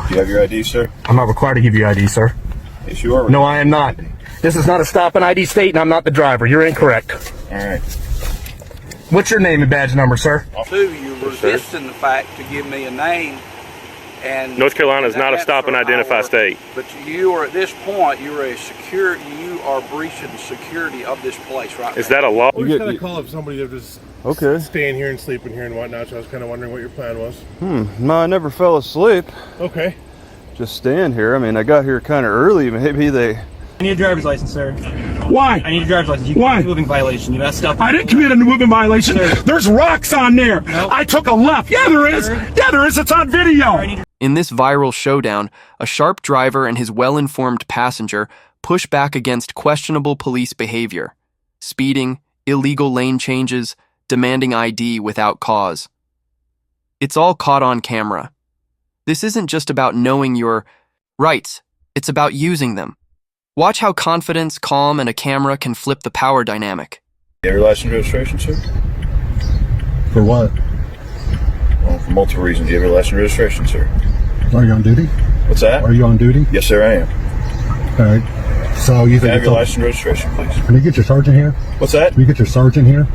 Do you have your ID, sir? I'm not required to give you ID, sir. Yes, you are. No, I am not. This is not a stop and ID state, and I'm not the driver. You're incorrect. All right. What's your name and badge number, sir? You're resisting the fact to give me a name. And North Carolina is not a stop and identify state. But you are, at this point, you are breaching the security of this place right now. Is that a law? We just kind of call up somebody that was staying here and sleeping here and whatnot, so I was kind of wondering what your plan was. No, I never fell asleep. Okay. Just staying here. I mean, I got here kind of early. Maybe they... I need a driver's license, sir. Why? I need a driver's license. You committed a moving violation. You messed up. I didn't commit a moving violation. Sir. There's rocks on there. Nope. I took a left. Yeah, there is. Yeah, there is. It's on video. In this viral showdown, a sharp driver and his well-informed passenger push back against questionable police behavior, speeding, illegal lane changes, demanding ID without cause. It's all caught on camera. This isn't just about knowing your rights, it's about using them. Watch how confidence, calm, and a camera can flip the power dynamic. Do you have your license and registration, sir? For what? Well, for multiple reasons. Do you have your license and registration, sir? Are you on duty? What's that? Are you on duty? Yes, sir, I am. All right. So you Can I have your license and registration, please? Can you get your sergeant here? What's that? Can you get your sergeant here?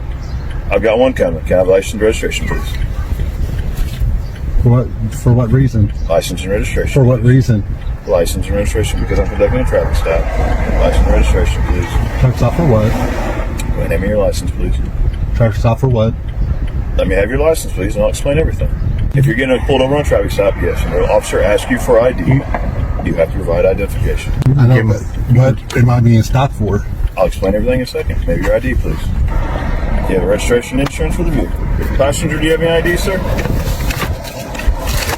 I've got one coming. Can I have license and registration, please? For what reason? License and registration. For what reason? License and registration because I'm conducting a traffic stop. License and registration, please. Traffic stop for what? Go ahead and hand me your license, please. Traffic stop for what? Let me have your license, please, and I'll explain everything. If you're getting pulled over on a traffic stop, yes, and the officer asks you for ID, you have to provide identification. I know, but what am I being stopped for? I'll explain everything in a second. Maybe your ID, please. You have a registration and insurance for the vehicle. Passenger, do you have any ID, sir?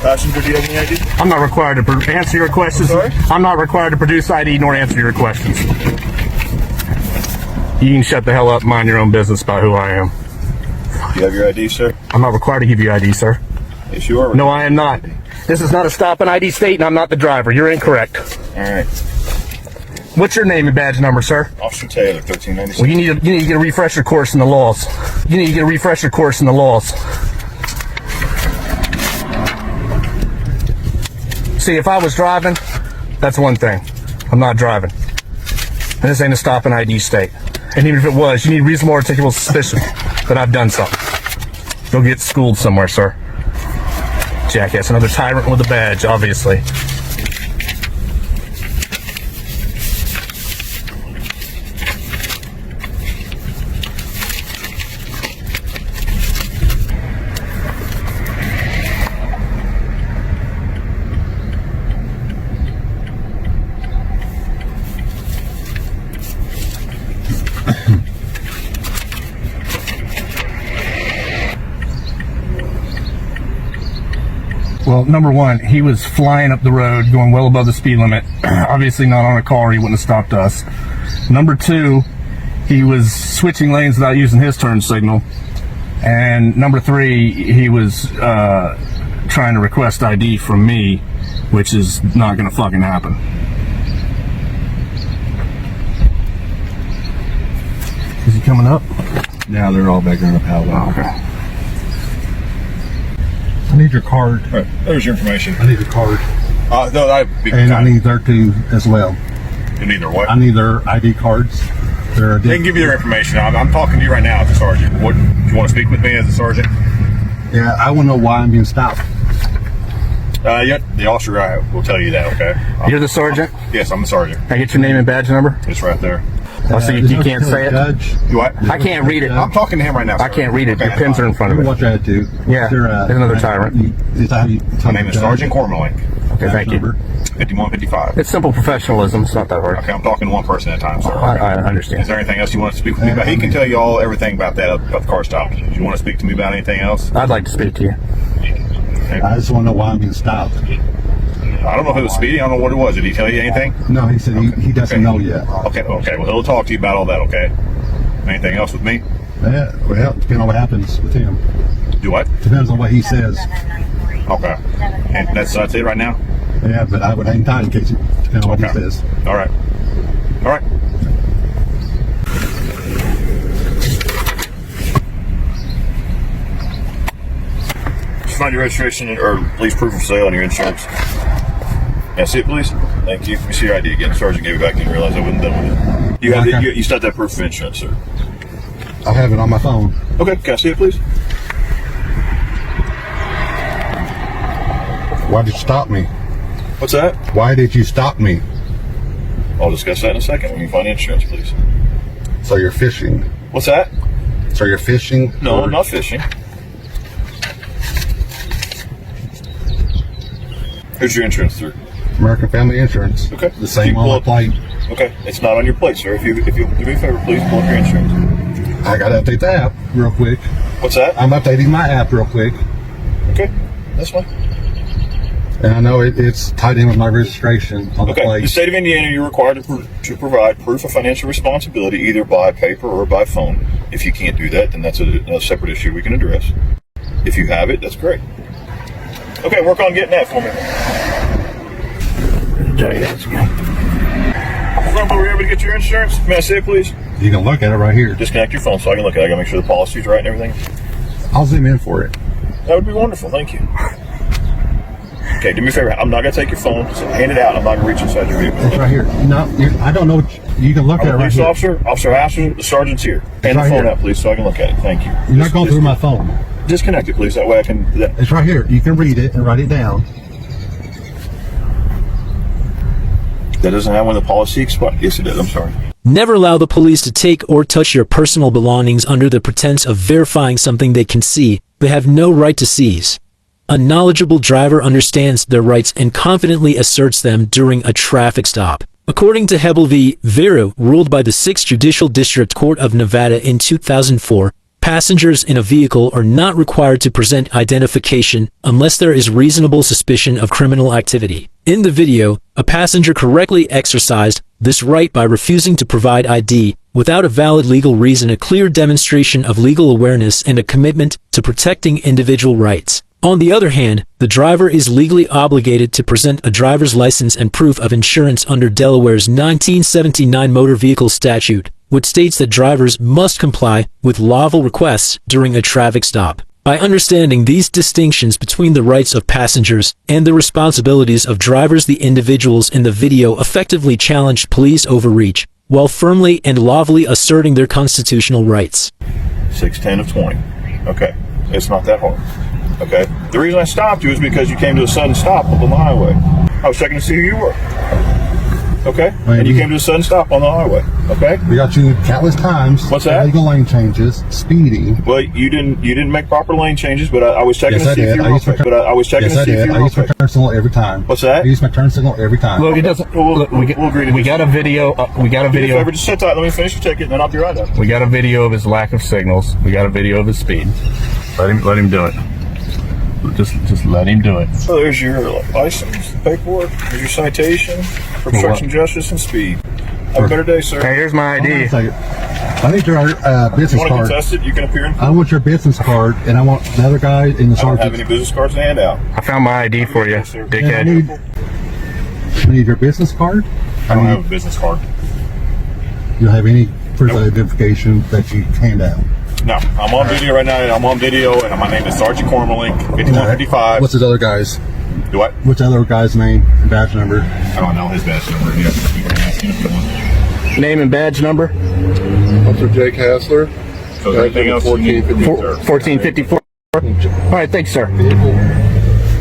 Passenger, do you have any ID? I'm not required to answer your questions. Sorry? I'm not required to produce ID nor answer your questions. You can shut the hell up and mind your own business about who I am. Do you have your ID, sir? I'm not required to give you ID, sir. Yes, you are. No, I am not. This is not a stop and ID state, and I'm not the driver. You're incorrect. All right. What's your name and badge number, sir? Officer Taylor, 1396. Well, you need to get a refresher course in the laws. You need to get a refresher course in the laws. See, if I was driving, that's one thing. I'm not driving. And this ain't a stop and ID state. And even if it was, you need reasonable articulable suspicion that I've done something. Go get schooled somewhere, sir. Jackass, another tyrant with a badge, obviously. Well, number one, he was flying up the road, going well above the speed limit. Obviously not on a car, he wouldn't have stopped us. Number two, he was switching lanes without using his turn signal. And number three, he was trying to request ID from me, which is not gonna fucking happen. Is he coming up? Now they're all back there in a powwow. Okay. I need your card. All right, there's your information. I need your card. No, that'd be And I need their two as well. You need their what? I need their ID cards. Their ID. They can give you their information. I'm talking to you right now as a sergeant. What, do you want to speak with me as a sergeant? Yeah, I want to know why I'm being stopped. Yeah, the officer will tell you that, okay? You're the sergeant? Yes, I'm the sergeant. Can I get your name and badge number? It's right there. Oh, so you can't say it? Judge. You what? I can't read it. I'm talking to him right now, sir. I can't read it. Okay, Your pins are in front of Remember it. what you had to. Yeah, there's another tyrant. Is that how you My name is Sergeant Cormelink. Okay, thank you. 5155. It's simple professionalism. It's not that hard. Okay, I'm talking to one person at a time, sir. I Is understand. there anything else you want to speak with me about? He can tell you everything about that, about the car stop. Do you want to speak to me about anything else? I'd like to speak to you. I just want to know why I'm being stopped. I don't know if it was speeding. I don't know what it was. Did he tell you anything? No, he said he doesn't know yet. Okay. Well, he'll talk to you about all that, okay? Anything else with me? Yeah, well, depending on what happens with him. Do what? Depends on what he says. Okay. And that's it right now? Yeah, but I would hang tight in case it depends on what he says. All right. All right. Just find your registration or lease proof of sale and your insurance. Can I see it, please? Thank you. Let me see your ID again. Sergeant gave it back and realized I wasn't done with it. You have you still have that proof of insurance, sir? I have it on my phone. Okay, can I see it, please? Why did you stop me? What's that? Why did you stop me? I'll discuss that in a second when you find insurance, please. So you're fishing. What's that? So you're fishing? No, I'm not fishing. Who's your insurance through? American Family Insurance. Okay. The same on my plate. Okay, it's not on your plate, sir. If you'll do me a favor, please pull up your insurance. I gotta update the app real quick. What's that? I'm updating my app real quick. Okay, that's fine. And I know it's tied in with my registration on the Okay, plate. the state of Indiana, you're required to provide proof of financial responsibility either by paper or by phone. If you can't do that, then that's a separate issue we can address. If you have it, that's great. Okay, work on getting that for me. Remember, were you able to get your insurance? May I see it, please? You can look at it right here. Disconnect your phone so I can look at it. I gotta make sure the policy's right and everything. I'll zoom in for it. That would be wonderful. Thank you. Okay, do me a favor. I'm not gonna take your phone. So hand it out. I'm not gonna reach inside your vehicle. It's right here. No, I don't know. You can look at it right Police here. officer Asher, the sergeant's here. Hand the right phone here. out, please, so I can look at it. Thank you. You're not going through my phone. Disconnect it, please. That way I can. It's right here. You can read it and write it down. That doesn't have when the policy expires. Yes, it does. I'm sorry. Never allow the police to take or touch your personal belongings under the pretense of verifying something they can see, but have no right to seize. A knowledgeable driver understands their rights and confidently asserts them during a traffic stop. According to Hebel v. Veru, ruled by the 6th Judicial District Court of Nevada in 2004, passengers in a vehicle are not required to present identification unless there is reasonable suspicion of criminal activity. In the video, a passenger correctly exercised this right by refusing to provide ID without a valid legal reason, a clear demonstration of legal awareness and a commitment to protecting individual rights. On the other hand, the driver is legally obligated to present a driver's license and proof of insurance under Delaware's 1979 Motor Vehicle Statute, which states that drivers must comply with lawful requests during a traffic stop. By understanding these distinctions between the rights of passengers and the responsibilities of drivers, the individuals in the video effectively challenged police overreach, while firmly and lawfully asserting their constitutional rights. 6:10 of 20. Okay, it's not that hard. Okay, the reason I stopped you is because you came to a sudden stop on the highway. I was checking to see who you were. Okay, and you came to a sudden stop on the highway. Okay, We got you countless times. What's that? Illegal lane changes, speeding. well, you didn't make proper lane changes, but I was checking Yes, to I see if did. you I were used my okay. But I was checking Yes, to I see if did. you I were use my okay. turn signal every time. What's that? I use my turn signal every time. Look, it doesn't. We'll agree to We got a video. We got a Do me a video. favor, just sit tight. Let me finish your ticket, and then I'll be right up. We got a video of his lack of signals. We got a video of his speed. Let him do it. Just let him do it. So there's your license paperwork. There's your citation for obstruction of justice and speed. Have a better day, sir. Hey, here's my Hold on ID. a second. I need your You business want to card. contest it? You can appear in I want your business card, and I want the other guy in the I don't have sergeant. any business cards to hand out. I found my ID for you, Yes, sir. I dickhead. need your business card. I don't have a business card. You don't have any proof of identification that you hand out. No, I'm on video right now. I'm on video, and my name is Sergeant Cormalink, 5155. What's his other guy's? Do what? What's the other guy's name and badge number? I don't know his badge number. Yeah, you can ask him if you want. Name and badge number. Officer Jake Hassler. So is there anything else you need from me, sir? 1454. All right, thanks, sir.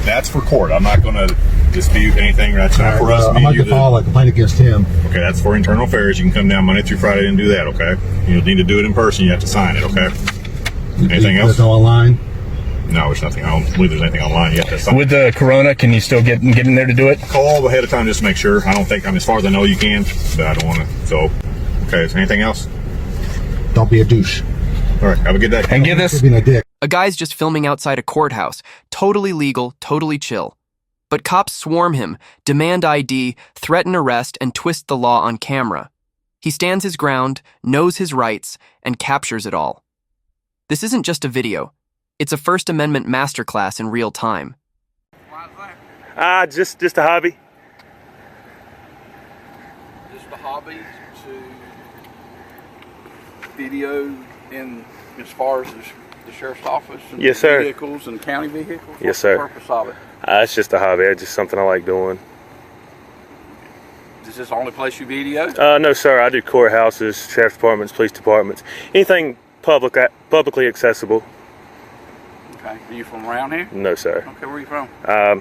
That's for court. I'm not going to dispute anything. That's not for us. I'm Me, going you, to file a complaint against him. Okay, that's for internal affairs. You can come down Monday through Friday and do that, okay? You need to do it in person. You have to sign it, okay? Anything else? There's no online. No, there's nothing. I don't believe there's anything online. You have to sign. With the corona, can you still get in there to do it? Call ahead of time just to make sure. I don't think, as far as I know, you can, but I don't want to. So, okay, is there anything else? Don't be a douche. All right, have a good day. And give this. Being a dick. A guy's just filming outside a courthouse, totally legal, totally chill. But cops swarm him, demand ID, threaten arrest, and twist the law on camera. He stands his ground, knows his rights, and captures it all. This isn't just a video. It's a First Amendment masterclass in real time. Just a hobby. Just a hobby to video in as far as the sheriff's office and Yes, sir. vehicles and county vehicles? Yes, sir. What's the purpose of it? It's just a hobby. It's just something I like doing. Is this the only place you video? No, sir. I do courthouses, sheriff's departments, police departments, anything publicly accessible. Okay. Are you from around here? No, sir. Okay, where are you from? A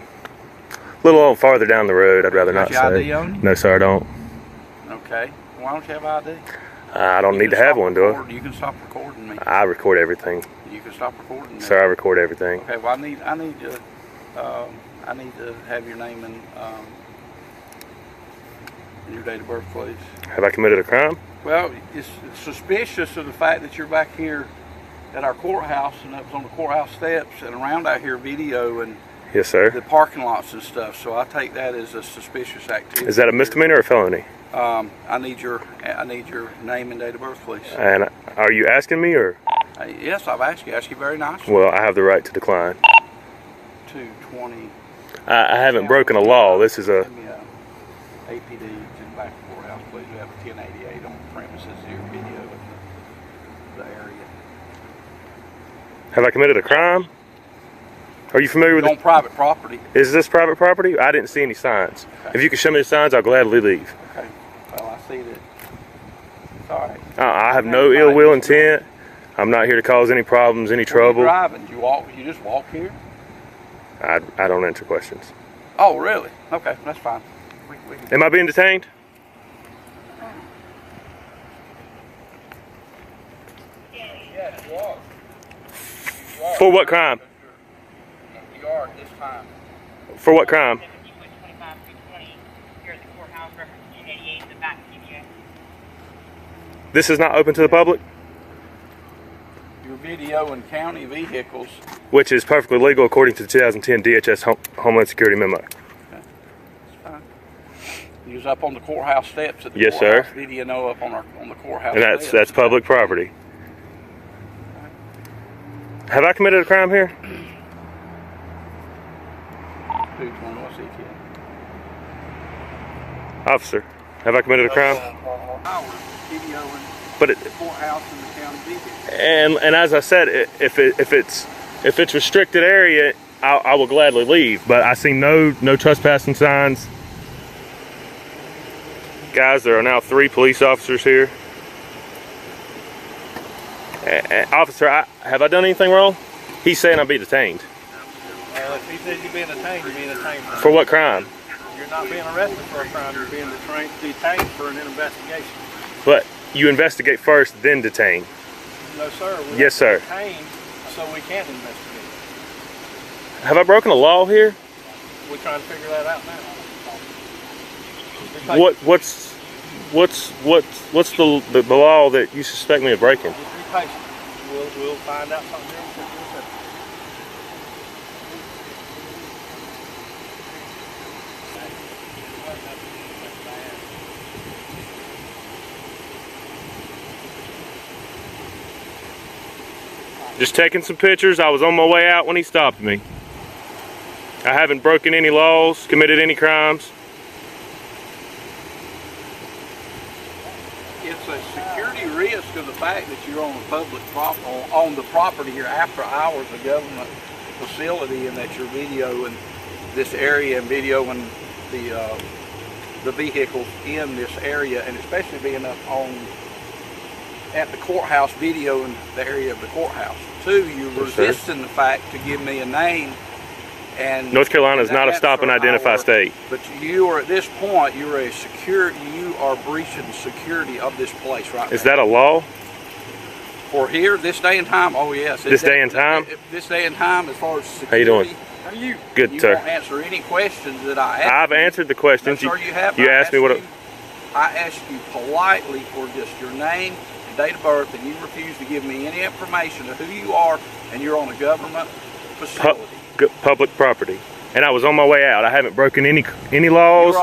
little farther down the road. I'd rather not Got your say. ID on you? No, sir. I don't. Okay. Why don't you have ID? I don't need to have one, do I? You can stop recording me. I record everything. You can stop recording me. Sir, I record everything. Okay. Well, I need to have your name and your date of birth, please. Have I committed a crime? Well, it's suspicious of the fact that you're back here at our courthouse and up on the courthouse steps and around out here video and Yes, sir. the parking lots and stuff. So I take that as a suspicious activity. Is that a misdemeanor or a felony? I need your name and date of birth, please. And are you asking me or? Yes, I've asked you. Asked you very nicely. Well, I have the right to decline. 220. I haven't broken a law. This is a. Give me APD to the back of the courthouse, please. We have a 1088 on the premises here, video of the area. Have I committed a crime? Are you familiar with on private property? Is this private property? I didn't see any signs. Okay. If you can show me the signs, I'll gladly leave. Okay. Well, I see that. It's all right. I have no ill will intent. I'm not here to cause any problems, any trouble. Where are you driving? You just walk here? I don't answer questions. Oh, really? Okay, that's fine. We can... Am I being detained? Yes, you are. For what crime? You are at this time. For what crime? This is not open to the public? Your video and county vehicles. Which is perfectly legal according to the 2010 DHS Homeland Security Memo. Okay, that's fine. You was up on the courthouse steps at the Yes, courthouse. sir. Video up on the courthouse And steps. that's public property. Have I committed a crime here? 220, what's it, Officer, have I committed a crime? Video and But the courthouse and the county vehicle. and as I said, if it's restricted area, I will gladly leave. But I see no trespassing signs. Guys, there are now 3 police officers here. Officer, have I done anything wrong? He's saying I'll be detained. If he says you're being detained, you're being detained. For what crime? You're not being arrested for a crime. You're being detained for an investigation. But you investigate first, then detain. No, sir. Yes, sir. Detained so we can investigate. Have I broken a law here? We're trying to figure that out now. What's the law that you suspect me of breaking? Just be patient. We'll find out something very quickly. Just taking some pictures. I was on my way out when he stopped me. I haven't broken any laws, committed any crimes. It's a security risk of the fact that you're on the public on the property here after hours of government facility, and that you're videoing this area and videoing the vehicles in this area, and especially being up at the courthouse videoing the area of the courthouse. 2, you're resisting the fact to give me a name. And North Carolina is not a stop and identify state. But you are at this point. You are breaching the security of this place right now. Is that a law? For here, this day and time? Oh yes. This day and time? This day and time, as far as security. How you doing? How are you? Good, you sir. You won't answer any questions that I ask. I've answered the questions. No, sir, you have. You asked me what. I asked you politely for just your name, date of birth, and you refuse to give me any information of who you are, and you're on a government facility. Public property, and I was on my way out. I haven't broken any laws.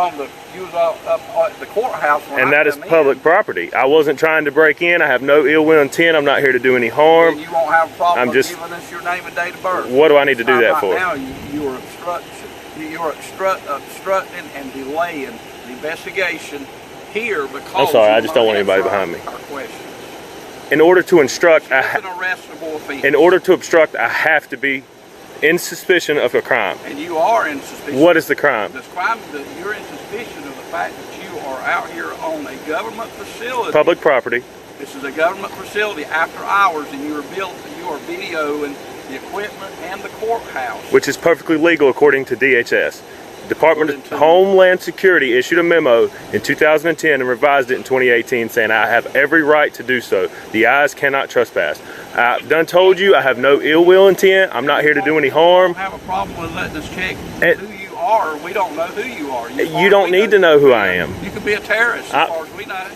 You was up at the courthouse, and that is public property. I wasn't trying to break in. I have no ill will intent. I'm not here to do any harm. And you won't have a problem I'm just giving us your name and date of birth. What do I need to do that for? Now you are obstructing and delaying the investigation here because. I'm sorry. I just don't want anybody behind me. Our questions. In order to instruct, It's an arrestable offense. in order to obstruct, I have to be in suspicion of a crime. And you are in suspicion. What is the crime? The crime that you're in suspicion of the fact that you are out here on a government facility. Public property. This is a government facility after hours, and you are videoing the equipment and the courthouse. Which is perfectly legal according to DHS. Department of Homeland Security issued a memo in 2010 and revised it in 2018 saying I have every right to do so. The eyes cannot trespass. I've done told you I have no ill will intent. I'm not here to do any harm. I don't have a problem with letting us check who you are. We don't know who you are. You don't need to know who I am. You could be a terrorist as far as we know.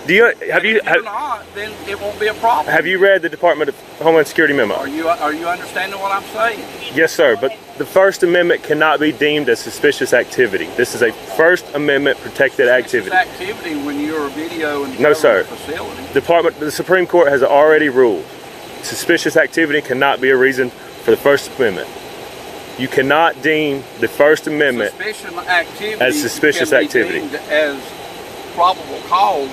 Do you have If you're not, then it won't be a problem. Have you read the Department of Homeland Security memo? Are you understanding what I'm saying? Yes, sir. But the First Amendment cannot be deemed as suspicious activity. This is a First Amendment protected activity. Suspicious activity when you're videoing No, sir. Facility. The Supreme Court has already ruled suspicious activity cannot be a reason for the First Amendment. You cannot deem the First Amendment as suspicious activity. As probable cause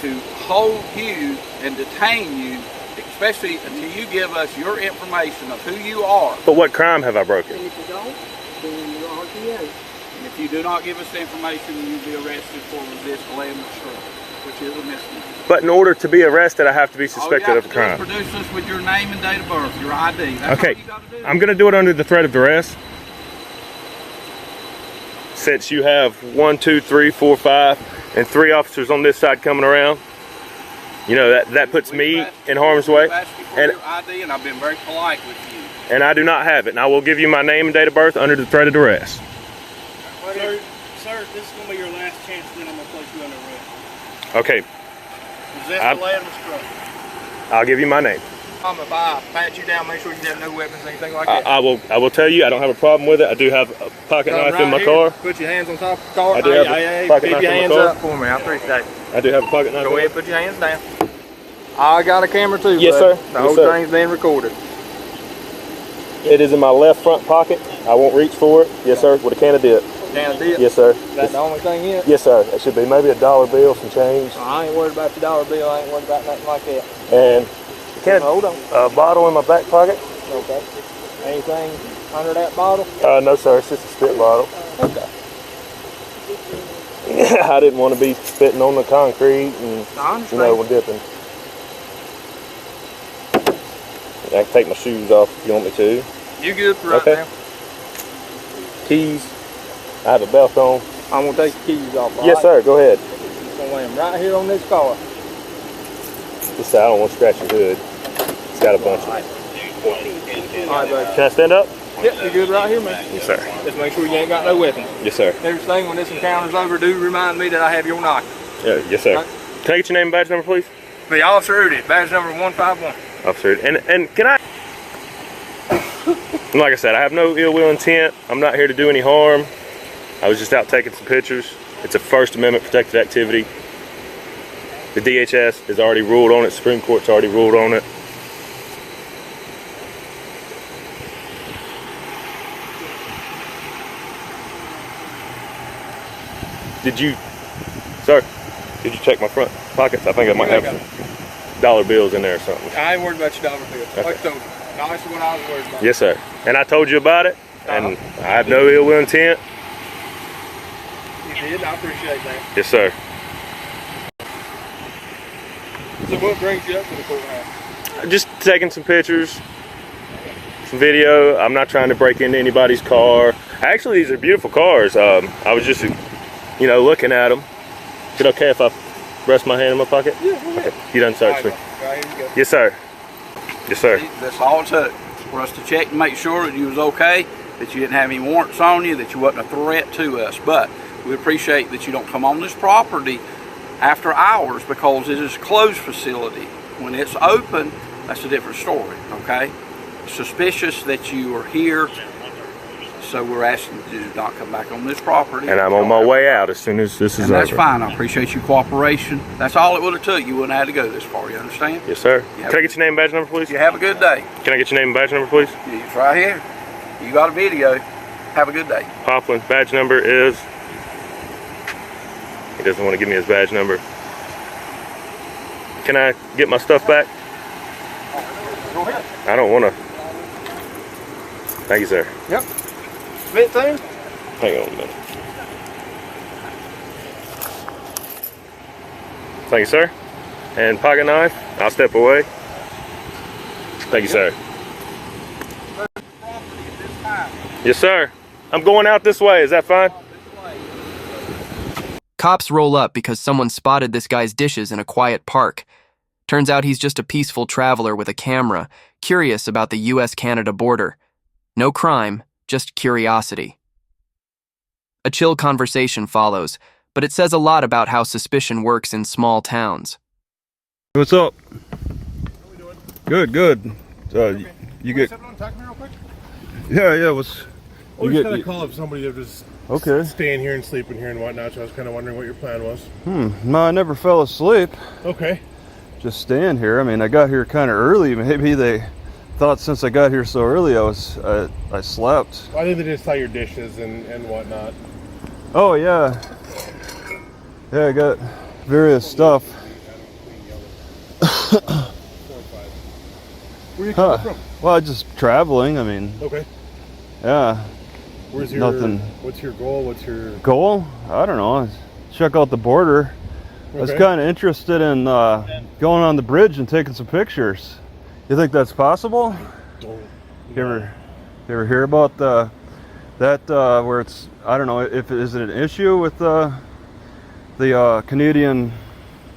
to hold you and detain you, especially until you give us your information of who you are. But what crime have I broken? And if you don't, then you're RTA. And if you do not give us the information, you'll be arrested for resisting land obstruction, which is a misdemeanor. But in order to be arrested, I have to be suspected of a crime. Produce us with your name and date of birth, your ID. That's okay, all you gotta do. I'm going to do it under the threat of duress. Since you have 1, 2, 3, 4, 5, and 3 officers on this side coming around, you know that puts me in harm's way. And your ID, and I've been very polite with you. And I do not have it. And I will give you my name and date of birth under the threat of duress. Sir, this is going to be your last chance, then I'm going to place you under arrest. Okay. Resist the land obstruction. I'll give you my name. If I pat you down, make sure you have no weapons, anything like that. I will tell you, I don't have a problem with it. I do have a pocket knife in my car. Put your hands on top of the car. I do have a pocket knife in my car. Keep your hands up for me. I appreciate it. I do have a pocket knife. Go ahead, put your hands down. I got a camera too. Yes, bud. sir. The whole thing's being recorded. It is in my left front pocket. I won't reach for it. Yes, sir. With a can of dip. Can of dip? Yes, sir. That's the only thing in it? Yes, sir. It should be maybe a $1 bill, some change. I ain't worried about your dollar bill. I ain't worried about nothing like that. And hold on. A bottle in my back pocket. Okay. Anything under that bottle? No, sir. It's just a spit bottle. Okay. I didn't want to be spitting on the concrete and, you know, we're dipping. I can take my shoes off if you want me to. You good for right now? Keys. I have a belt on. I'm going to take the keys off. Yes, sir. Go ahead. I'm going to lay them right here on this car. Just I don't want to scratch your hood. It's got a bunch of it. All right, buddy. Can I stand up? Yep, you're good right here, man. Yes, sir. Just make sure you ain't got no weapons. Yes, sir. Everything when this encounter's over, do remind me that I have your knife. Yeah, yes, sir. Right. Can I get your name and badge number, please? The Officer Audit, badge number 151. Officer, and can I? And like I said, I have no ill will intent. I'm not here to do any harm. I was just out taking some pictures. It's a First Amendment protected activity. The DHS has already ruled on it. Supreme Court's already ruled on it. Did you, sir, did you check my front pockets? I think I might have some dollar bills in there or something. I ain't worried about your dollar bill. Like I told you. That's what I was worried about. Yes, sir. And I told you about it, and I have no ill will intent. You did? I appreciate that. Yes, sir. So what brings you up to the courthouse? Just taking some pictures, some video. I'm not trying to break into anybody's car. Actually, these are beautiful cars. I was just, you know, looking at them. Is it okay if I rest my hand in my pocket? Yeah, go ahead. Okay. You done searched me? Right, here you go. Yes, sir. Yes, sir. That's all it took for us to check and make sure that you was okay, that you didn't have any warrants on you, that you wasn't a threat to us. But we appreciate that you don't come on this property after hours because it is a closed facility. When it's open, that's a different story, okay? Suspicious that you are here, so we're asking you to not come back on this property. And I'm on my way out as soon as this is over. That's fine. I appreciate your cooperation. That's all it would have took. You wouldn't have had to go this far, you understand? Yes, sir. Can I get your name and badge number, please? You have a good day. Can I get your name and badge number, please? It's right here. You got a video. Have a good day. Poplin's badge number is... He doesn't want to give me his badge number. Can I get my stuff back? Go ahead. I don't want to. Thank you, sir. Yep. Spit thing? Hang on a minute. Thank you, sir. And pocket knife. I'll step away. Thank you, sir. Yes, sir. I'm going out this way. Is that fine? Cops roll up because someone spotted this guy's dishes in a quiet park. Turns out he's just a peaceful traveler with a camera, curious about the US-Canada border. No crime, just curiosity. A chill conversation follows, but it says a lot about how suspicion works in small towns. What's up? How we doing? Good, good. You get. Step on, talk to me real quick. Yeah. What's. I was gonna call up somebody that was Okay. staying here and sleeping here and whatnot. So I was kind of wondering what your plan was. No, I never fell asleep. Okay. Just staying here. I mean, I got here kind of early. Maybe they thought since I got here so early, I slept. Well, I think they just saw your dishes and whatnot. Oh yeah. Yeah, I got various stuff. Where are you coming from? Well, just traveling. I mean. Okay. Yeah. Where's your Nothing. What's your goal? What's your goal? I don't know. Check out the border. I was kind of interested in going on the bridge and taking some pictures. You think that's possible? You ever hear about that where it's, I don't know, if is it an issue with the Canadian,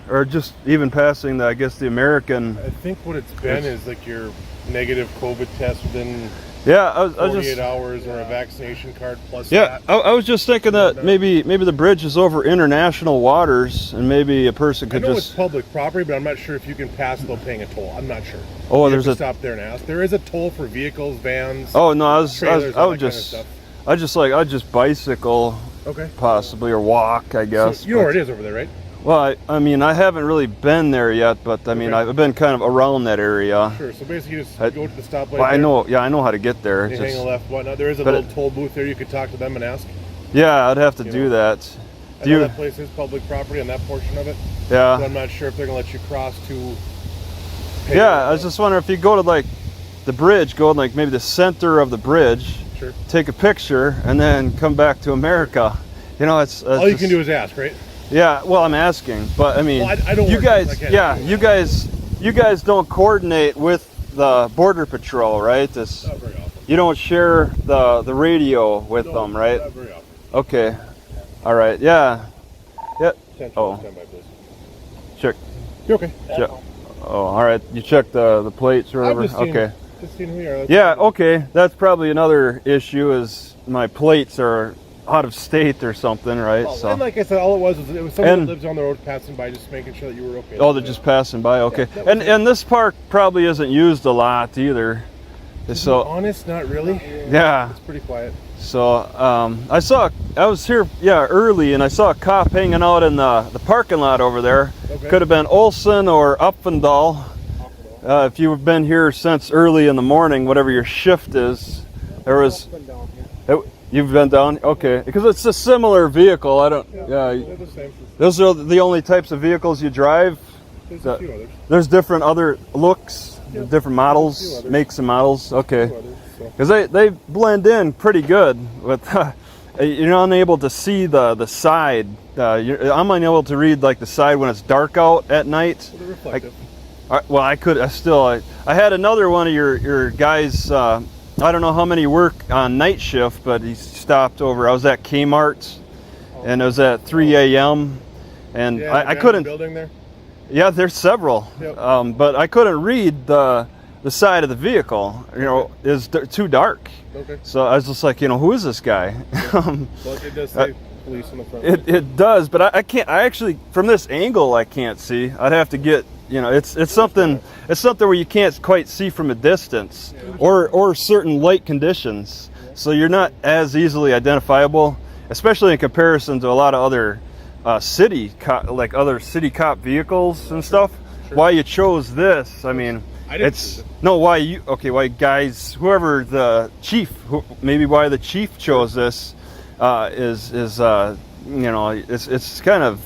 or just even passing I guess the American? I think what it's been is like your negative COVID test within I was 48 just, hours, or a vaccination card plus yeah, that. I was just thinking that maybe the bridge is over international waters, and maybe a person could I know just. it's public property, but I'm not sure if you can pass without paying a toll. I'm not sure. Oh, you there's have to a stop there and ask. There is a toll for vehicles, vans. Oh no, I would stuff. just bicycle, Okay. possibly, or walk, I guess. So you know where it is over there, right? Well, I mean, I haven't really been there yet, but I mean, Okay. I've been kind of around that area. Sure. So basically, you just go to the stoplight. Well, I know how to get there. You It's hang just- a left, whatnot. There is a little toll booth there. You could talk to them and ask. Yeah, I'd have to do that. I know that place is public property on that portion of it. Yeah. But I'm not sure if they're gonna let you cross to. Yeah, I was just wondering if you go to like the bridge, go in like maybe the center of the bridge, Sure. take a picture, and then come back to America. You know, it's All you can do is ask, right? Yeah, well, I'm asking, but I mean, Well, I don't you work guys, like that. yeah, you guys don't coordinate with the Border Patrol, right? This, Not very often. you don't share the radio with them, right? Not very often. Okay, all right, yeah. Oh, Stand by, please. check. You okay? Check. Oh, all right. You checked the plates or whatever. I'm just seeing, Okay. Just seeing who you are. Yeah. Okay. That's probably another issue. Is my plates are out of state or something, right? So. And like I said, all it was someone that lives on the road passing by, just making sure that you were okay. Oh, they're just passing by. Okay. Yeah, and this park probably isn't used a lot either. To be honest, not really. Yeah. It's pretty quiet. So I was here early, and I saw a cop hanging out in the parking lot over there. Okay. Could have been Olson or Uppendal. If you've been here since early in the morning, whatever your shift is, there was. You've been down, okay? Because it's a similar vehicle. I don't. Yeah. They're the same. Those are the only types of vehicles you drive. There's a few others. There's different other looks, different models, makes and models. Okay. Because they blend in pretty good with. You're unable to see the side. I'm unable to read like the side when it's dark out at night. Well, they're reflective. Well, I had another one of your guys. I don't know how many work on night shift, but he stopped over. I was at Kmart, and it was at 3 a.m. and I couldn't. Building there. Yeah, there's several, Yep. but I couldn't read the side of the vehicle. You know, it's too dark. Okay. So I was just like, who is this guy? Well, it does say police on the front. It does, but I can't. I actually, from this angle, I can't see. I'd have to get. It's something where you can't quite see from a distance, or certain light conditions. So you're not as easily identifiable, especially in comparison to a lot of other city cop vehicles and stuff. Sure. Why you chose this? I mean, why guys, whoever the chief, maybe why the chief chose this is it's kind of.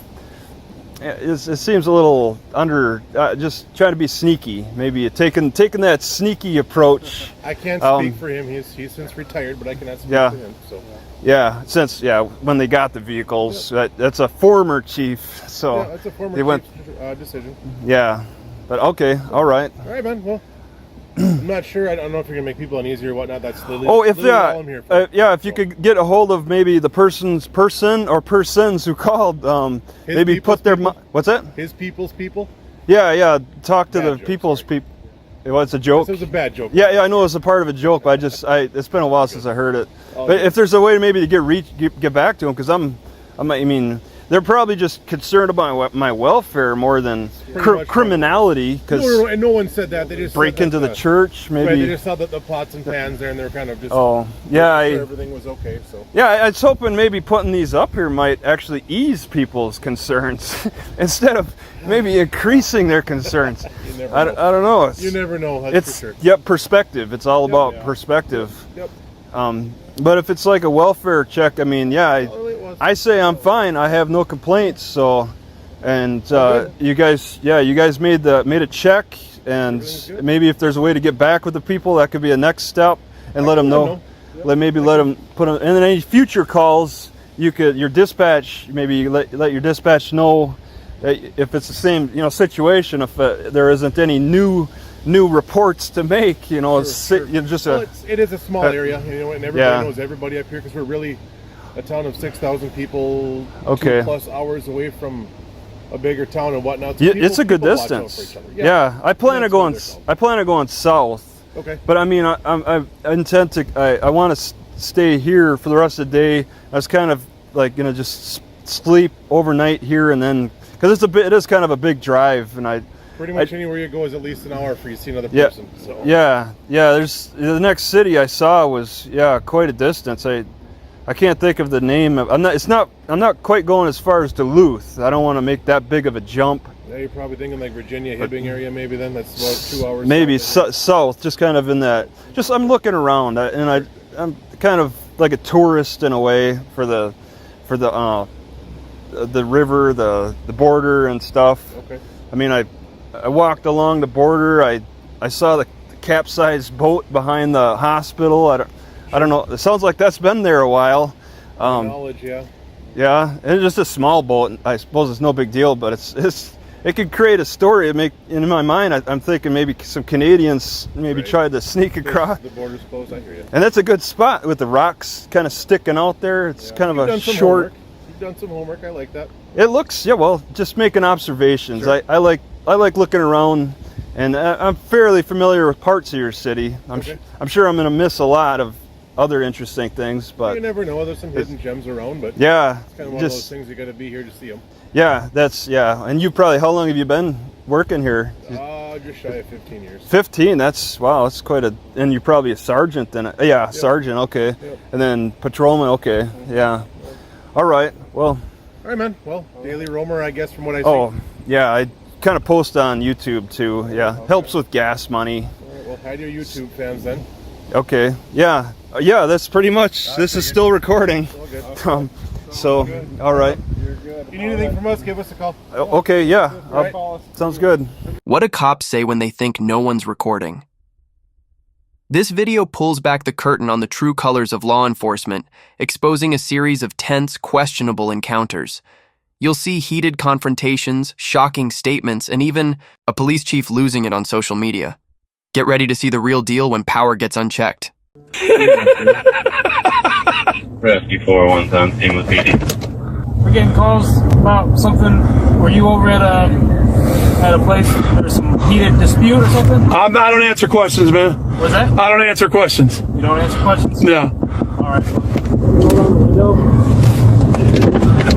it seems a little under, just trying to be sneaky. Maybe taking that sneaky approach. I can't speak for him. He's since retired, but I cannot speak for him. So. Yeah, since when they got the vehicles, that's a former chief. So yeah, that's a former chief's decision. Yeah, but okay, all right. All right, man. Well, I'm not sure. I don't know if you're gonna make people uneasy or whatnot. That's literally, all I'm here for. If you So. could get a hold of maybe the persons who called, maybe put their what's that? His people's people. Yeah. Talk to Bad the joke, people's sorry. people. It was a joke. This was a bad joke. Yeah, I know it was a part of a joke, but it's been a while since I heard it. But if there's a way maybe to get back to him, because I mean, they're probably just concerned about my welfare more than criminality. Because no one said that. They just break into the church, maybe. Right, they just saw the pots and pans there, and they were kind of just. Oh, yeah. Sure everything was okay. So. Yeah, I was hoping maybe putting these up here might actually ease people's concerns instead of maybe increasing their concerns. I don't know. You never know. That's for sure. Yep, perspective. It's all about perspective. Yep. But if it's like a welfare check, I mean, I say I'm fine. I have no complaints. So, and you guys made a check, and maybe if there's a way to get back with the people, that could be a next step, and let them know. Let them put them. And then any future calls, your dispatch, maybe let your dispatch know if it's the same situation. If there isn't any new reports to make, Sure. It is a small area, and everybody knows everybody up here because we're really a town of 6,000 people, 2+ hours away from a bigger town and whatnot. So it's a good distance. Yeah, I plan on going south. Okay. But I mean, I intend to. I want to stay here for the rest of the day. I was kind of like gonna just sleep overnight here, and then because it is kind of a big drive, and pretty much anywhere you go is at least an hour for you to see another person. So. Yeah. There's the next city I saw was quite a distance. I can't think of the name of. I'm not quite going as far as Duluth. I don't want to make that big of a jump. Yeah, you're probably thinking like Virginia, Hibbing area, maybe. Then that's about 2 hours. Maybe south, just kind of in that. Just I'm looking around, and I'm kind of like a tourist in a way for the river, the border and stuff. Okay. I mean, I walked along the border. I saw the capsized boat behind the hospital. I don't know. It sounds like that's been there a while. Knowledge, yeah. Yeah, it's just a small boat. I suppose it's no big deal, but it could create a story. In my mind, I'm thinking maybe some Canadians tried to sneak across. The border's closed. I hear you. And that's a good spot with the rocks kind of sticking out there. It's kind of a short. You've done some homework. I like that. It looks just making observations. Sure. I like looking around, and I'm fairly familiar with parts of your city. I'm sure I'm going to miss a lot of other interesting things, but you never know. There's some hidden gems around, but it's kind of one of those things you got to be here to see them. Yeah, and you probably, how long have you been working here? Just shy of 15 years. 15, that's quite and you're probably a sergeant then. Yep. Sergeant, okay. Yep. And then patrolman, okay. Yeah. All right, well. All right, man. Well, daily roamer, I guess, from what I see. Oh, yeah, I kind of post on YouTube too. Yeah, okay. Helps with gas money. All right, well, hi to your YouTube fans then. Okay, yeah, that's pretty much. This is still recording. So, all right. You're good. If you need anything from us, give us a call. Okay, yeah. Sounds good. What do cops say when they think no one's recording? This video pulls back the curtain on the true colors of law enforcement, exposing a series of tense, questionable encounters. You'll see heated confrontations, shocking statements, and even a police chief losing it on social media. Get ready to see the real deal when power gets unchecked. Rescue 401 Sun, team with PD. We're getting calls about something. Were you over at a place where there's some heated dispute or something? I don't answer questions, man. What's that? I don't answer questions. You don't answer questions? No. All right. Hold on the window.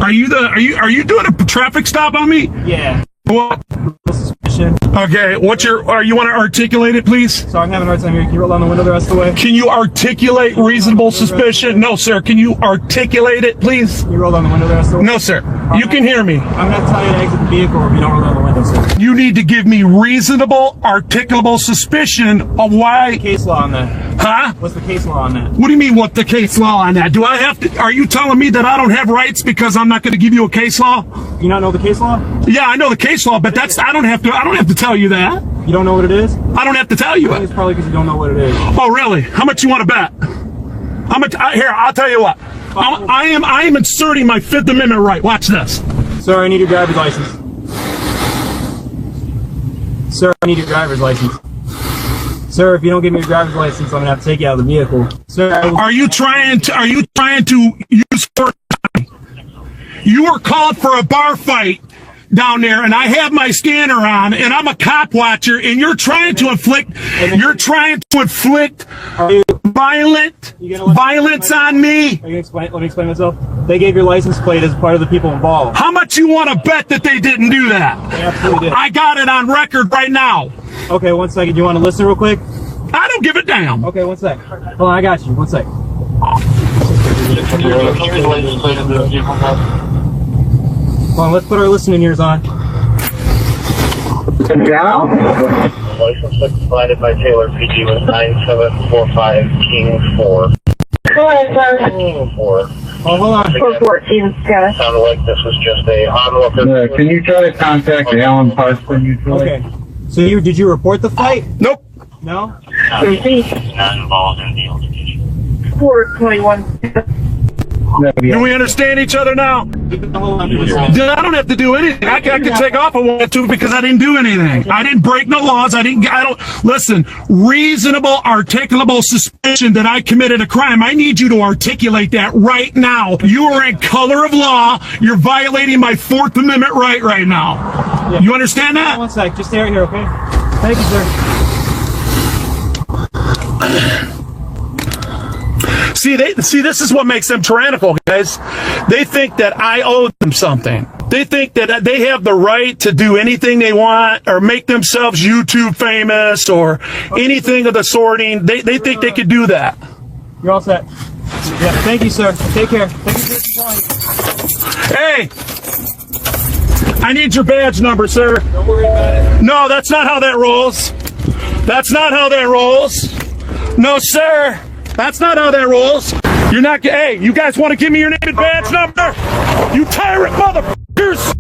Are you doing a traffic stop on me? Yeah. What? Suspicion. Okay, you want to articulate it, please? So I'm having a hard time here. Can you roll down the window the rest of the way? Can you articulate reasonable suspicion? No, sir. Can you articulate it, please? Can you roll down the window the rest of the way? No, sir. You can hear me. I'm going to tell you to exit the vehicle if you don't roll down the window, sir. You need to give me reasonable, articulable suspicion of why. Case law on that. Huh? What's the case law on that? What do you mean, what the case law on that? Do I have to, are you telling me that I don't have rights because I'm not going to give you a case law? You not know the case law? Yeah, I know the case law, but that's, I don't have to tell you that. You don't know what it is? I don't have to tell you I think it. it's probably because you don't know what it is. Oh, really? How much you want to bet? How much? Here, I'll tell you what. I am inserting my Fifth Amendment right. Watch this. Sir, I need your driver's license. Sir, I need your driver's license. Sir, if you don't give me your driver's license, I'm gonna have to take you out of the vehicle. Sir, are you trying to use force? You were called for a bar fight down there, and I have my scanner on, and I'm a cop watcher, and you're trying to inflict violence on me. Let me explain myself. They gave your license plate as part of the people involved. How much you want to bet that they didn't do that? They absolutely did. I got it on record right now. Okay, 1 second. You want to listen real quick? I don't give a damn. Okay, 1 sec. Hold on, I got you. 1 sec. Hold on, let's put our listening ears on. License plate provided by Taylor PG with 9745 King 4. Go ahead, sir. King 4. Oh, hold on. 414, Scott. Sounded like this was just a onlooker. Can you try to contact the Allen Park when you try? Okay. So did you report the fight? Nope. No? Not involved in the altercation. 421. Do we understand each other now? I don't have to do anything. I can take off if I want to because I didn't do anything. I didn't break no laws. Listen, reasonable, articulable suspicion that I committed a crime. I need you to articulate that right now. You are in color of law. You're violating my Fourth Amendment right now. Yeah. You understand that? 1 sec. Just stay right here, okay? Thank you, sir. See, this is what makes them tyrannical, guys. They think that I owe them something. They think that they have the right to do anything they want or make themselves YouTube famous or anything of the sorting. They think they could do that. You're all set. Yeah, thank you, sir. Take care. Thank you for Hey! I need your badge number, sir. Don't worry about it. No, that's not how that rolls. That's not how that rolls. No, sir. That's not how that rolls. You're not. Hey, you guys want to give me your name and badge number? You tyrant motherfuckers!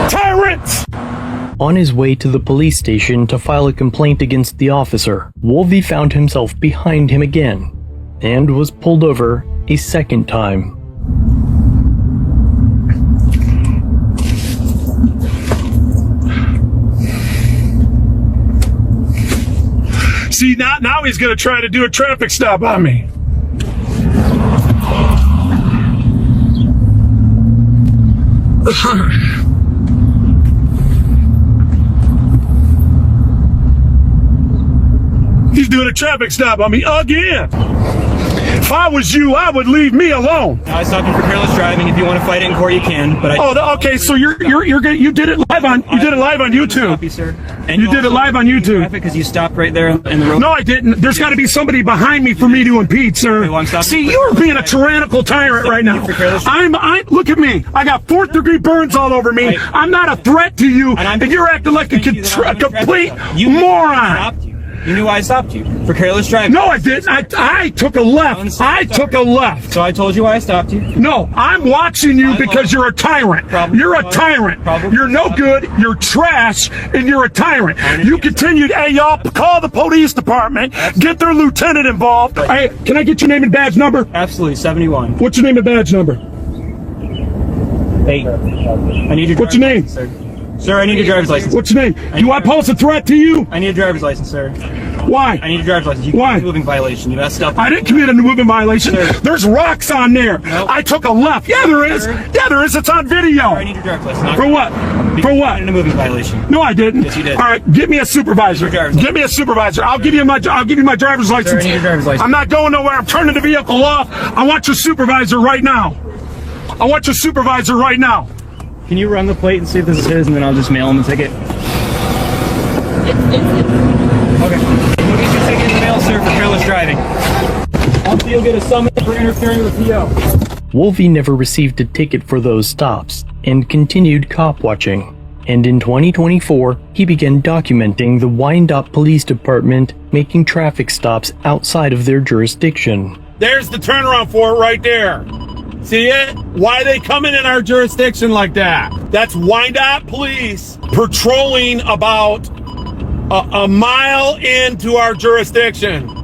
Tyrants! On his way to the police station to file a complaint against the officer, Wolvie found himself behind him again and was pulled over a second time. See, now he's going to try to do a traffic stop on me. He's doing a traffic stop on me again. If I was you, I would leave me alone. I stopped you for careless driving. If you want to fight it in court, you can. But okay. So you did it live on YouTube. You, sir. And you did it live on YouTube because you stopped right there in the road. No, I didn't. There's got to be somebody behind me for me to impede, sir. Okay, well, see, you're being a tyrannical tyrant right now. Look at me. I got 4th degree burns all over me. I'm not a threat to you, and you're acting like a complete moron. You knew why I stopped you for careless driving. No, I didn't. I took a left. I took a left. So I told you why I stopped you. No, I'm watching you because you're a tyrant. You're a tyrant. You're no good. You're trash, and you're a tyrant. You continued. Hey, y'all, call the police department. Get their lieutenant involved. Hey, can I get your name and badge number? Absolutely, 71. What's your name and badge number? 8. I need your. What's your name? Sir, I need your driver's license. What's your name? Do I pose a threat to you? I need a driver's license, sir. Why? I need your driver's license. You Why? committed a moving violation. You messed up. I didn't commit a moving violation. Sir. There's rocks on there. Nope. I took a left. Yeah, there is. Yeah, there is. It's on video. Sir, I need your driver's license. For what? For what? In a moving violation. No, I didn't. Yes, you did. All right, get me a supervisor. Get me a supervisor. I'll give you my driver's license. Sir, I need your driver's license. I'm not going nowhere. I'm turning the vehicle off. I want your supervisor right now. I want your supervisor right now. Can you run the plate and see if this is his, and then I'll just mail him the ticket? Okay. We'll get you a ticket in the mail, sir, for careless driving. Also, you'll get a summons for interfering with the PO. Wolvie never received a ticket for those stops and continued cop watching. And in 2024, he began documenting the Wyandotte Police Department making traffic stops outside of their jurisdiction. There's the turnaround for it right there. See it? Why are they coming in our jurisdiction like that? That's Wyandotte Police patrolling about a mile into our jurisdiction.